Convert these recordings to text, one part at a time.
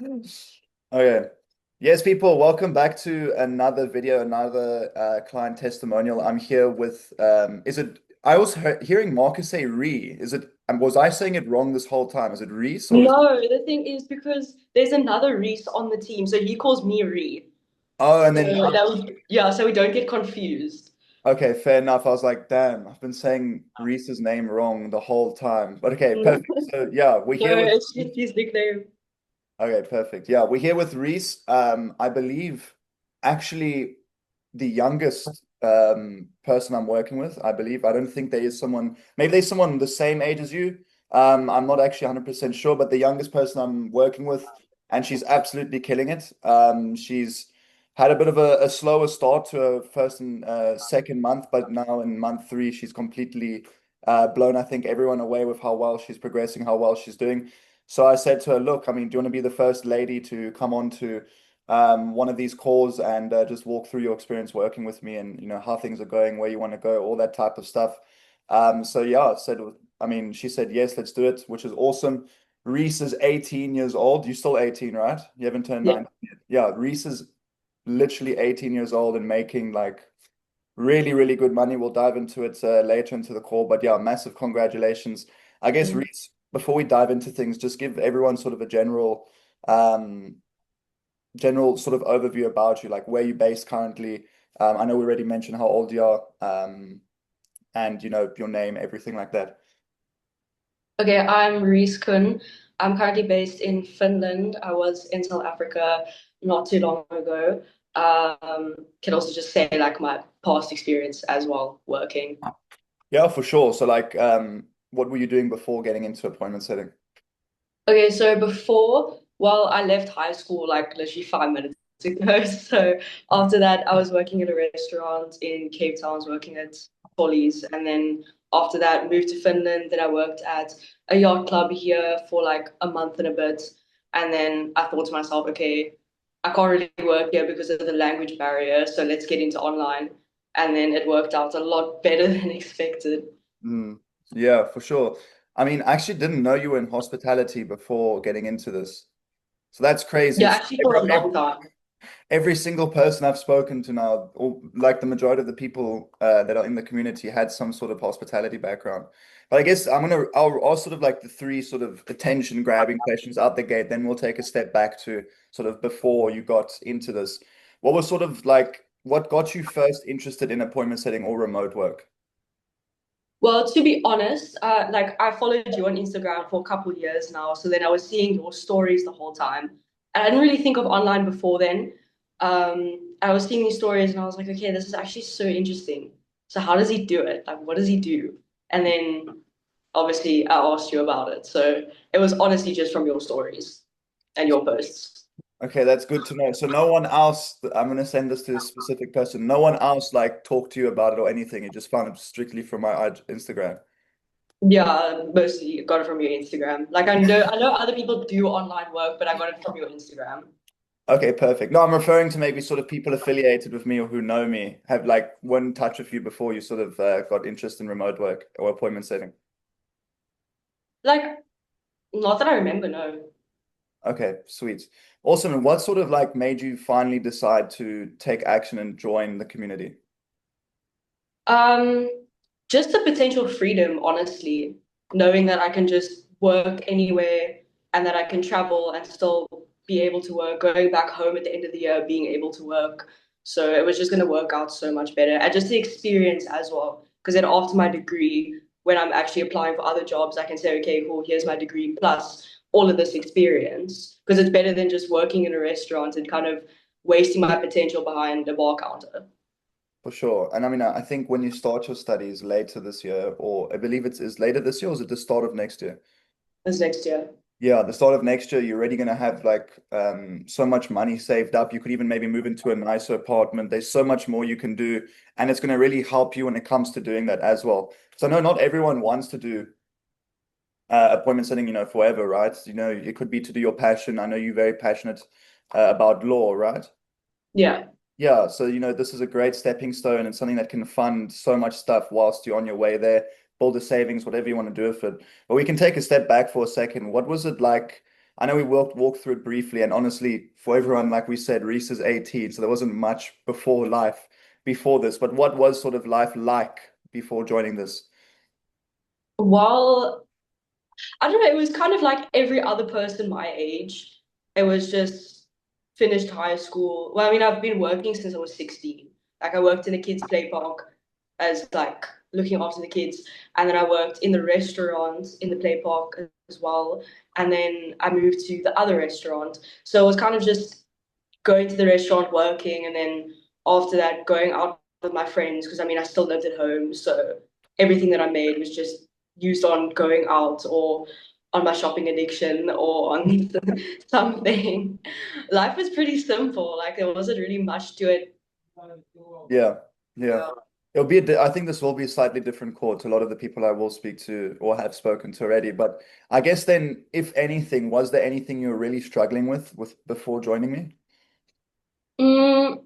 Okay. Yes, people, welcome back to another video, another client testimonial. I'm here with is it I was hearing Marcus say Ree. Is it was I saying it wrong this whole time? Is it Reese or is No, the thing is because there's another Reese on the team, so he calls me Ree. Oh, and So then yeah, so we don't get confused. okay, fair enough. I was like, damn, I've been saying Reese's name wrong the whole time. But okay, No, perfect. So yeah, we're here with it's just his nickname. okay, perfect. Yeah, we're here with Reese. I believe actually the youngest person I'm working with, I believe. I don't think there is someone, maybe there's someone the same age as you. I'm not actually 100% sure, but the youngest person I'm working with, and she's absolutely killing it. She's had a bit of a slower start to her first and second month, but now in month three, she's completely blown, I think, everyone away with how well she's progressing, how well she's doing. So I said to her, look, I mean, do you want to be the first lady to come on to one of these calls and just walk through your experience working with me and how things are going, where you want to go, all that type of stuff. So yeah, I mean, she said yes, let's do it, which is awesome. Reese is 18 years old. You're still 18, right? You haven't turned Yeah. 19 yet. Yeah, Reese is literally 18 years old and making like really, really good money. We'll dive into it later into the call, but yeah, massive congratulations. I guess Reese, before we dive into things, just give everyone sort of a um, general sort of overview about you, like where you're based currently. I know we already mentioned how old you are, and your name, everything like that. Okay, I'm Reese Kun. I'm currently based in Finland. I was in South Africa not too long ago. Can also just say like my past experience as well working. Yeah, for sure. So like, what were you doing before getting into appointment setting? Okay, so before, well, I left high school like literally 5 minutes ago. So after that, I was working in a restaurant in Cape Town, I was working at Follies, and then after that, moved to Finland. Then I worked at a yacht club here for like a month and a bit, and then I thought to myself, okay, I can't really work here because of the language barrier, so let's get into online. And then it worked out a lot better than expected. Mm, yeah, for sure. I mean, I actually didn't know you were in hospitality before getting into this. So that's crazy. Yeah, So actually for a long time. every single person I've spoken to now, or like the majority of the people that are in the community, had some sort of hospitality background. But I guess I'll sort of like the three sort of attention grabbing questions out the gate. Then we'll take a step back to sort of before you got into this. What was sort of like what got you first interested in appointment setting or remote work? Well, to be honest, like I followed you on Instagram for a couple of years now, so then I was seeing your stories the whole time, and I didn't really think of online before then. I was seeing these stories, and I was like, okay, this is actually so interesting. So how does he do it? Like, what does he do? And then obviously I asked you about it. So it was honestly just from your stories and your posts. Okay, that's good to know. So no one else, I'm gonna send this to a specific person. No one else like talked to you about it or anything. You just found it strictly from my Instagram. Yeah, mostly got it from your Instagram. Like I know other people do online work, but I got it from your Instagram. Okay, perfect. No, I'm referring to maybe sort of people affiliated with me or who know me, have like one in touch with you before you sort of got interest in remote work or appointment setting. Like, not that I remember, no. Okay, sweet. Awesome. And what sort of like made you finally decide to take action and join the community? Um, just the potential freedom, honestly, knowing that I can just work anywhere and that I can travel and still be able to work, going back home at the end of the year, being able to work. So it was just going to work out so much better. And just the experience as well. Because then after my degree, when I'm actually applying for other jobs, I can say, okay, cool, here's my degree plus all of this experience. Because it's better than just working in a restaurant and kind of wasting my potential behind a bar counter. For sure. And I mean, I think when you start your studies later this year, or I believe is later this year, or is it the start of next year? This next year. Yeah, the start of next year, you're already going to have like so much money saved up. You could even maybe move into a nicer apartment. There's so much more you can do, and it's going to really help you when it comes to doing that as well. So I know not everyone wants to do appointment setting, forever, right? It could be to do your passion. I know you're very passionate about law, right? Yeah. Yeah, so this is a great stepping stone and something that can fund so much stuff whilst you're on your way there, build a savings, whatever you want to do with it. But we can take a step back for a second. What was it like? I know we walked through it briefly, and honestly, for everyone, like we said, Reese is 18, so there wasn't much before life before this. But what was sort of life like before joining this? Well, I don't know, it was kind of like every other person my age. It was just finished high school. Well, I mean, I've been working since I was 16. Like I worked in a kids' play park as like looking after the kids. And then I worked in the restaurant in the play park as well. And then I moved to the other restaurant. So it was kind of just going to the restaurant, working, and then after that, going out with my friends because I mean, I still lived at home. So everything that I made was just used on going out or on my shopping addiction or on something. Life was pretty simple. Like there wasn't really much to it. Yeah, yeah. It'll be I think this will be a slightly different call to a lot of the people I will speak to or have spoken to already. But I guess then, if anything, was there anything you were really struggling with before joining me? Mm,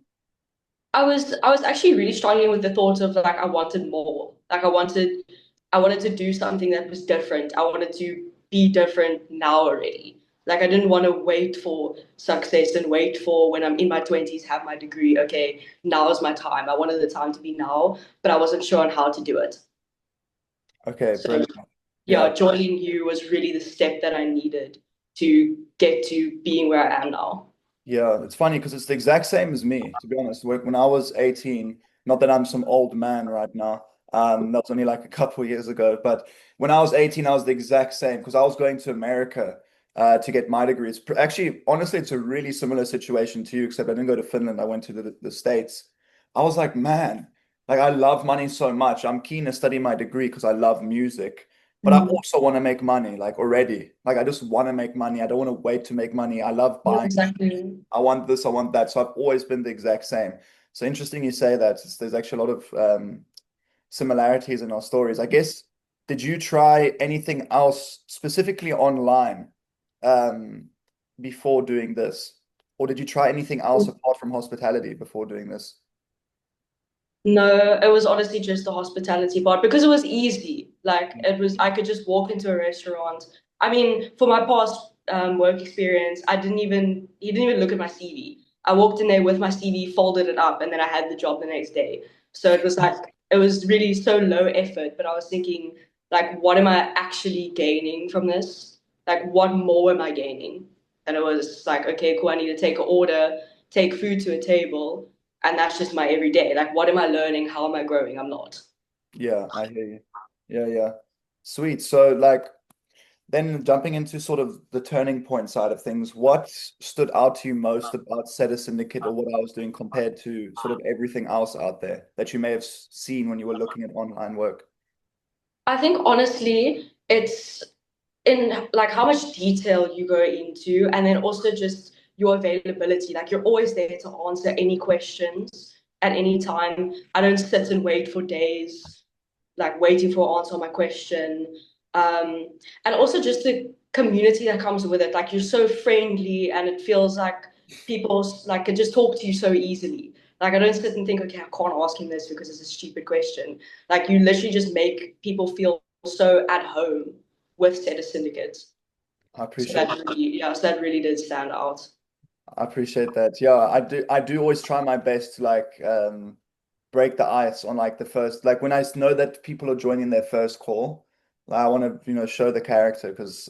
I was actually really struggling with the thought of like I wanted more. Like I wanted to do something that was different. I wanted to be different now already. Like I didn't want to wait for success and wait for when I'm in my 20s, have my degree. Okay, now is my time. I wanted the time to be now, but I wasn't sure on how to do it. Okay, So brilliant. Yeah, yeah, joining you was really the step that I needed to get to being where I am now. yeah. It's funny because it's the exact same as me, to be honest. When I was 18, not that I'm some old man right now. That was only like a couple of years ago. But when I was 18, I was the exact same because I was going to America to get my degree. Actually, honestly, it's a really similar situation to you, except I didn't go to Finland. I went to the States. I was like, man, like I love money so much. I'm keen to study my degree because I love music. But I Mm. also want to make money, like already. Like I just want to make money. I don't want to wait to make money. I love Yeah, buying. exactly. I want this, I want that. So I've always been the exact same. So interesting you say that. There's actually a lot of similarities in our stories. I guess, did you try anything else specifically online um, before doing this? Or did you try anything else apart from hospitality before doing this? No, it was honestly just the hospitality part because it was easy. Like it was, I could just walk into a restaurant. I mean, for my past work experience, he didn't even look at my CV. I walked in there with my CV, folded it up, and then I had the job the next day. So it was like, it was really so low effort, but I was thinking, like, what am I actually gaining from this? Like, what more am I gaining? And it was like, okay, cool, I need to take an order, take food to a table and that's just my everyday. Like, what am I learning? How am I growing? I'm not. Yeah, I hear you. Yeah, yeah. Sweet. So like then jumping into sort of the turning point side of things, what stood out to you most about Setter Syndicate or what I was doing compared to sort of everything else out there that you may have seen when you were looking at online work? I think honestly, it's in like how much detail you go into, and then also just your availability. Like you're always there to answer any questions at any time. I don't sit and wait for days, like waiting for an answer on my question. Um, and also just the community that comes with it. Like you're so friendly, and it feels like people like can just talk to you so easily. Like I don't sit and think, okay, I can't ask him this because it's a stupid question. Like you literally just make people feel so at home with Setter Syndicate. I So appreciate that really, yeah, so that really did stand out. I appreciate that. Yeah, I do always try my best to like break the ice on like the first like when I know that people are joining their first call, like, I want to, show the character because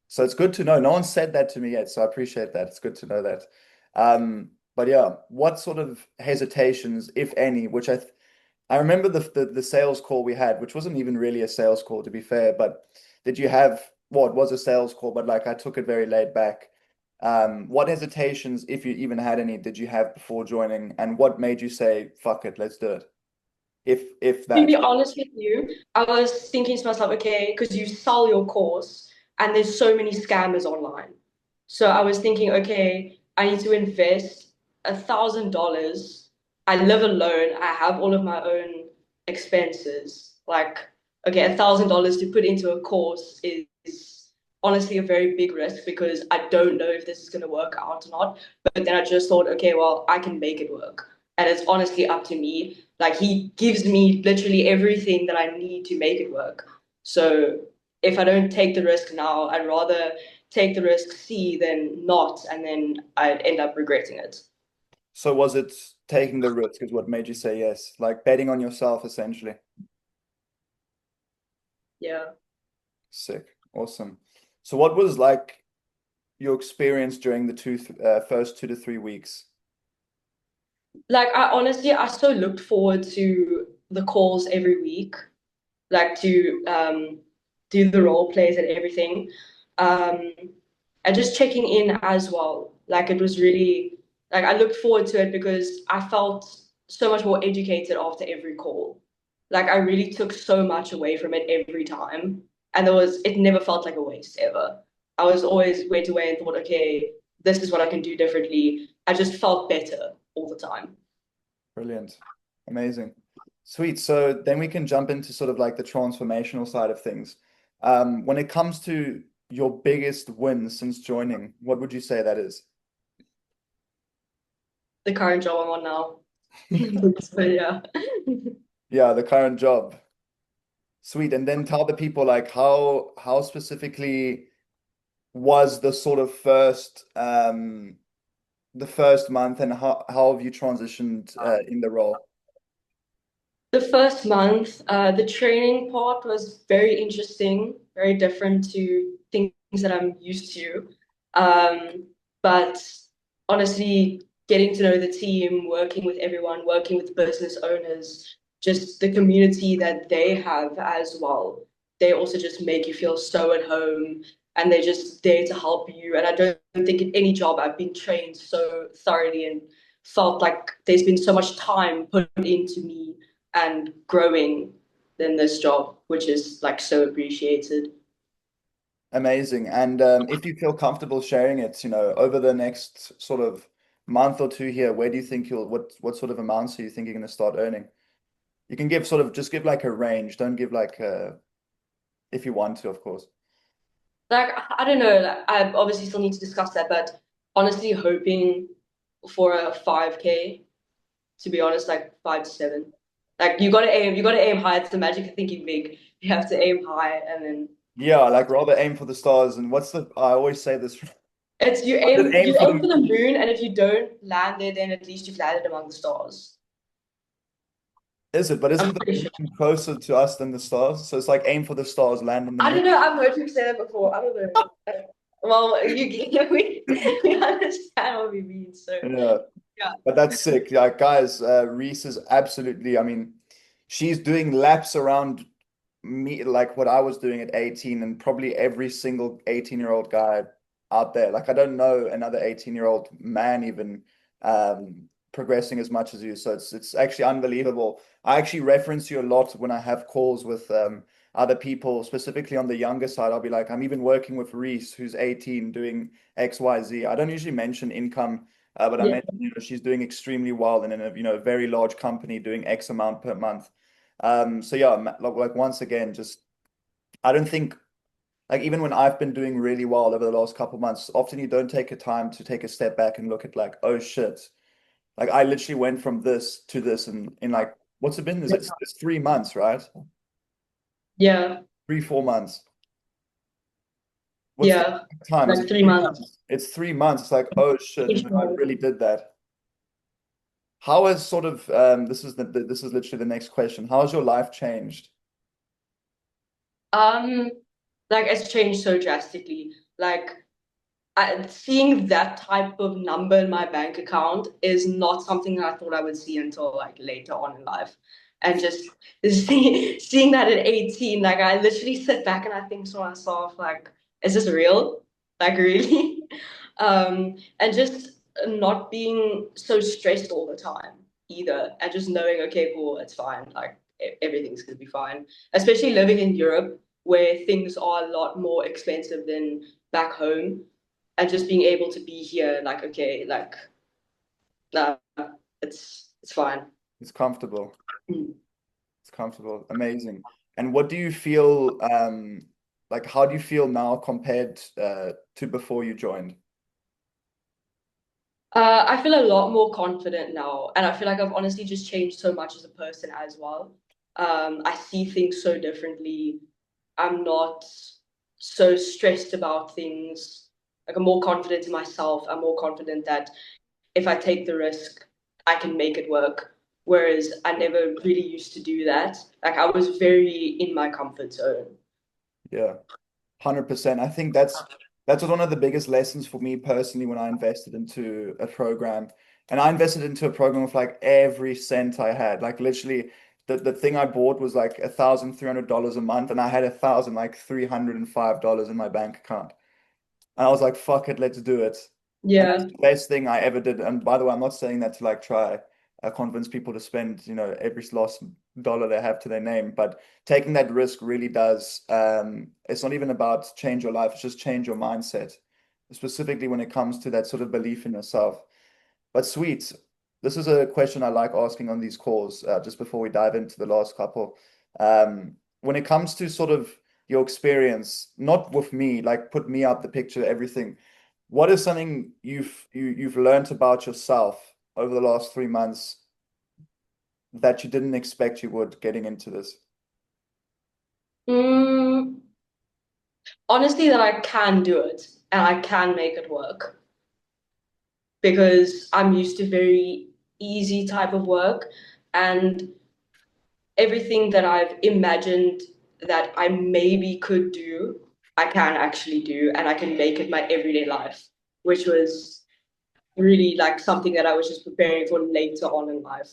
so it's good to know. No one said that to me yet, so I appreciate that. It's good to know that. But yeah, what sort of hesitations, if any, which I remember the sales call we had, which wasn't even really a sales call to be fair, but did you have well, it was a sales call, but like I took it very laid back. What hesitations, if you even had any, did you have before joining, and what made you say, "Fuck it, let's do it"? If To be that. honest with you, I was thinking to myself, okay, because you sell your course and there's so many scammers online. So I was thinking, okay, I need to invest $1,000. I live alone. I have all of my own expenses. Like, okay, $1,000 to put into a course is honestly a very big risk because I don't know if this is going to work out or not. But then I just thought, okay, well, I can make it work. And it's honestly up to me. Like he gives me literally everything that I need to make it work. So if I don't take the risk now, I'd rather take the risk, C, then not, and then I'd end up regretting it. So was it taking the risk is what made you say yes? Like betting on yourself, essentially. Yeah. Sick. Awesome. So what was like your experience during the first 2 to 3 weeks? Like I honestly, I so looked forward to the calls every week, like to do the role plays and everything. Um, and just checking in as well. Like it was really like I looked forward to it because I felt so much more educated after every call. Like I really took so much away from it every time. And it never felt like a waste ever. I was always went away and thought, okay, this is what I can do differently. I just felt better all the time. Brilliant. Amazing. Sweet. So then we can jump into sort of like the transformational side of things. When it comes to your biggest win since joining, what would you say that is? The current job I'm on now. So yeah. Yeah, the current job. Sweet. And then tell the people like how specifically was the sort of the first month and how have you transitioned in the role? The first month, the training part was very interesting, very different to things that I'm used to. But honestly, getting to know the team, working with everyone, working with business owners, just the community that they have as well. They also just make you feel so at home and they're just there to help you. And I don't think in any job I've been trained so thoroughly and felt like there's been so much time put into me and growing than this job, which is like so appreciated. Amazing. And if you feel comfortable sharing it, over the next sort of month or two here, where do you think what sort of amounts are you think you're going to start earning? You can give sort of just give like a range. Don't give like if you want to, of course. Like I don't know, like, I obviously still need to discuss that, but honestly, hoping for a 5K, to be honest, like 5 to 7. Like you gotta aim high. It's the magic of thinking big. You have to aim high, and then Yeah, like rather aim for the stars. And I always say this, it's aim you for aim for the the moon, and if you don't land there, then at least you've landed among the stars. is it? But I'm isn't the pretty sure. moon closer to us than the stars? So it's like aim for the stars, land on the I moon. don't know. I've heard you say that before. I don't know. Well, we understand what we mean. So Yeah. yeah, But that's sick. Yeah, guys, Reese is absolutely, I mean, she's doing laps around me like what I was doing at 18 and probably every single 18-year-old guy out there. Like I don't know another 18-year-old man even progressing as much as you. So it's actually unbelievable. I actually reference you a lot when I have calls with other people, specifically on the younger side. I'll be like, I'm even working with Reese, who's 18, doing XYZ. I don't usually mention income but I yeah, mentioned, she's doing extremely well and in a, very large company doing X amount per month. So yeah, like once again, just I don't think like even when I've been doing really well over the last couple of months, often you don't take a time to take a step back and look at like, oh shit, like I literally went from this to this and in like what's it been? It's 3 months, right? yeah, 3, 4 months. What's the yeah. time? Is Like it three 3 months? months. It's 3 months. It's like, oh shit, I really did that. How has sort of this is literally the next question. How has your life changed? Um, like it's changed so drastically. Like seeing that type of number in my bank account is not something that I thought I would see until like later on in life. And just seeing that at 18, like I literally sit back and I think to myself, like, is this real? Like really? And just not being so stressed all the time either. And just knowing, okay, cool, it's fine. Like everything's gonna be fine. Especially living in Europe where things are a lot more expensive than back home and just being able to be here, like, okay, like, nah, it's fine. It's comfortable. Mm. It's comfortable. Amazing. And what do you feel like how do you feel now compared to before you joined? I feel a lot more confident now, and I feel like I've honestly just changed so much as a person as well. I see things so differently. I'm not. so stressed about things. Like I'm more confident in myself. I'm more confident that if I take the risk, I can make it work. Whereas I never really used to do that. Like I was very in my comfort zone. Yeah, 100%. I think that's one of the biggest lessons for me personally when I invested into a program. And I invested into a program with like every cent I had. Like literally the thing I bought was like $1,300 a month, and I had $1,305 in my bank account. And I was like, fuck it, let's do it. And that's Yeah. the best thing I ever did. And by the way, I'm not saying that to like try convince people to spend, every last dollar they have to their name, but taking that risk really does. It's not even about change your life, it's just change your mindset, specifically when it comes to that sort of belief in yourself. But sweet, this is a question I like asking on these calls, just before we dive into the last couple. When it comes to sort of your experience, not with me, like put me out the picture, everything. What is something you've learned about yourself over the last 3 months that you didn't expect you would getting into this? Mm, honestly, that I can do it and I can make it work because I'm used to very easy type of work, and everything that I've imagined that I maybe could do, I can actually do, and I can make it my everyday life, which was really like something that I was just preparing for later on in life.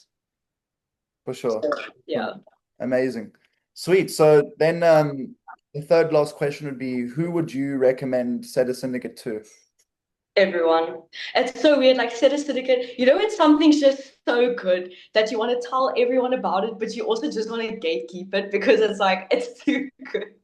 For So sure. yeah, Amazing. Sweet. So then the third last question would be, who would you recommend Setter Syndicate to? everyone. It's so weird. Like Setter Syndicate, you know, when something's just so good that you want to tell everyone about it, but you also just want to gatekeep it because it's like it's too good.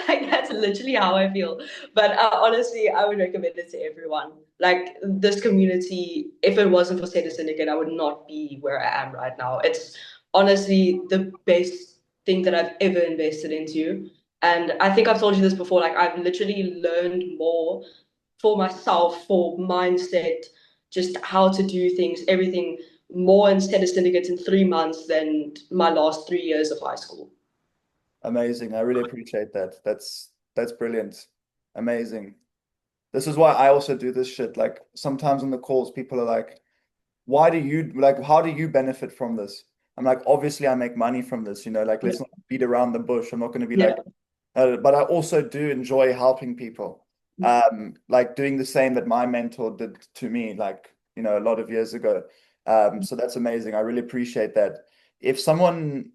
Like that's literally how I feel. But honestly, I would recommend it to everyone. Like this community, if it wasn't for Setter Syndicate, I would not be where I am right now. It's honestly the best thing that I've ever invested into. And I think I've told you this before, like I've literally learned more for myself, for mindset, just how to do things, everything more instead of syndicates in 3 months than my last 3 years of high school. Amazing. I really appreciate that. That's brilliant. Amazing. This is why I also do this shit. Like sometimes on the calls, people are like, why do you like how do you benefit from this? I'm like, obviously I make money from this, like let's not beat around the bush. I'm not going to be Yeah. like, but I also do enjoy helping people. Like doing the same that my mentor did to me, like, a lot of years ago. So that's amazing. I really appreciate that. If someone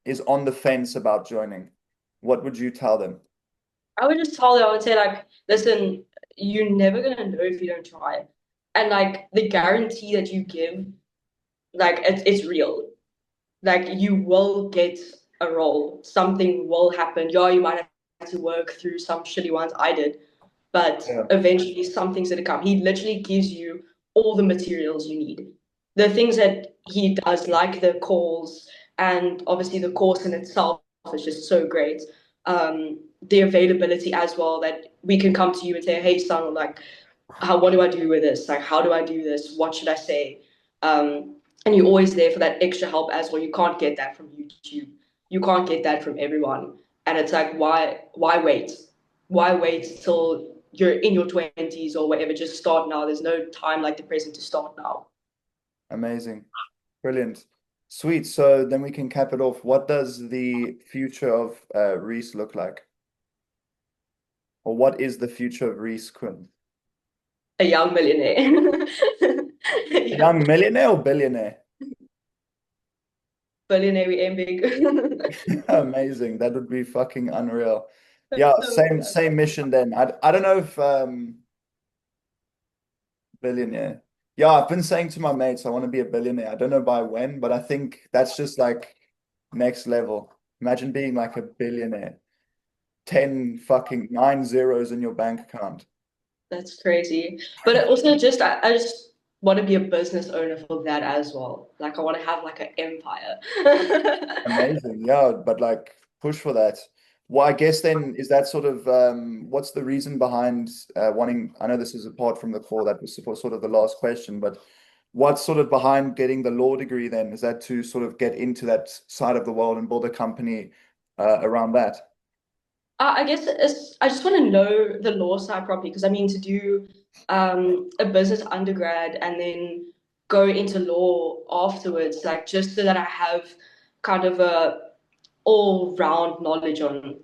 is on the fence about joining, what would you tell them? I would just tell them, I would say, like, listen, you're never gonna know if you don't try. And like the guarantee that you give, like it's real. Like you will get a role. Something will happen. Yeah, you might have to work through some shitty ones. I did, but Yeah, eventually something's gonna come. He literally gives you all the materials you need. The things that he does, like the calls, and obviously the course in itself is just so great. The availability as well, that we can come to you and say, hey son, like what do I do with this? Like how do I do this? What should I say? And you're always there for that extra help as well. You can't get that from YouTube. You can't get that from everyone. And it's like, why wait? Why wait till you're in your 20s or whatever? Just start now. There's no time like the present to start now. amazing. Brilliant. Sweet. So then we can cap it off. What does the future of Reese look like? Or what is the future of Reese Quinn? A young millionaire. A A young young millionaire or billionaire? billionaire, we aim big. Amazing. That would be fucking unreal. Yeah, same mission then. I don't know if billionaire. Yeah, I've been saying to my mates I want to be a billionaire. I don't know by when, but I think that's just like next level. Imagine being like a billionaire. 10 fucking 9 zeros in your bank account. That's crazy. But also just I just want to be a business owner for that as well. Like I want to have like an empire. Amazing. Yeah, but like push for that. Well, I guess then is that sort of what's the reason behind wanting, I know this is apart from the call, that was sort of the last question, but what's sort of behind getting the law degree then? Is that to sort of get into that side of the world and build a company around that? I guess I just want to know the law side properly because I mean to do a business undergrad and then go into law afterwards, like just so that I have kind of a all round knowledge on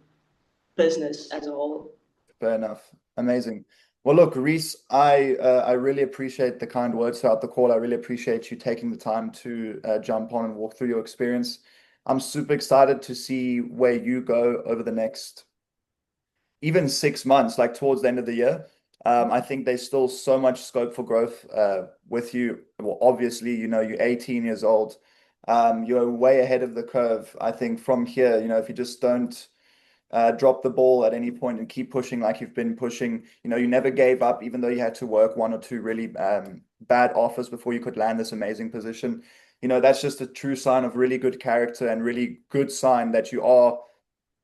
business as a whole. Fair enough. Amazing. Well, look, Reese, I really appreciate the kind words throughout the call. I really appreciate you taking the time to jump on and walk through your experience. I'm super excited to see where you go over the next even 6 months, like towards the end of the year. I think there's still so much scope for growth with you. Well, obviously, you're 18 years old. You're way ahead of the curve. I think from here, if you just don't drop the ball at any point and keep pushing like you've been pushing. You never gave up, even though you had to work one or two really bad offers before you could land this amazing position. That's just a true sign of really good character and really good sign that you are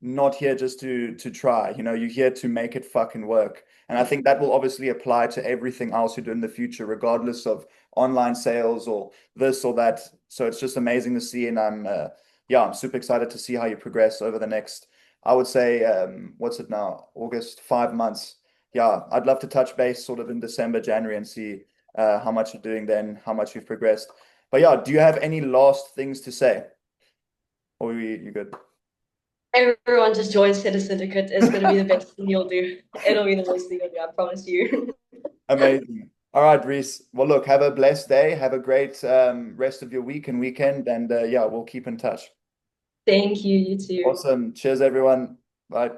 not here just to try. You're here to make it fucking work. And I think that will obviously apply to everything else you do in the future, regardless of online sales or this or that. So it's just amazing to see, and I'm super excited to see how you progress over the next, I would say, what's it now? August, 5 months. Yeah, I'd love to touch base sort of in December, January, and see how much you're doing then, how much you've progressed. But yeah, do you have any last things to say? Or you good? Everyone just join Setter Syndicate. It's going to be the best thing you'll do. It'll be the best thing you'll do, I promise you. Amazing. All right, Reese. Well, look, have a blessed day. Have a great rest of your week and weekend. And yeah, we'll keep in touch. Thank you, you too. Awesome. Cheers, everyone. Bye. Bye.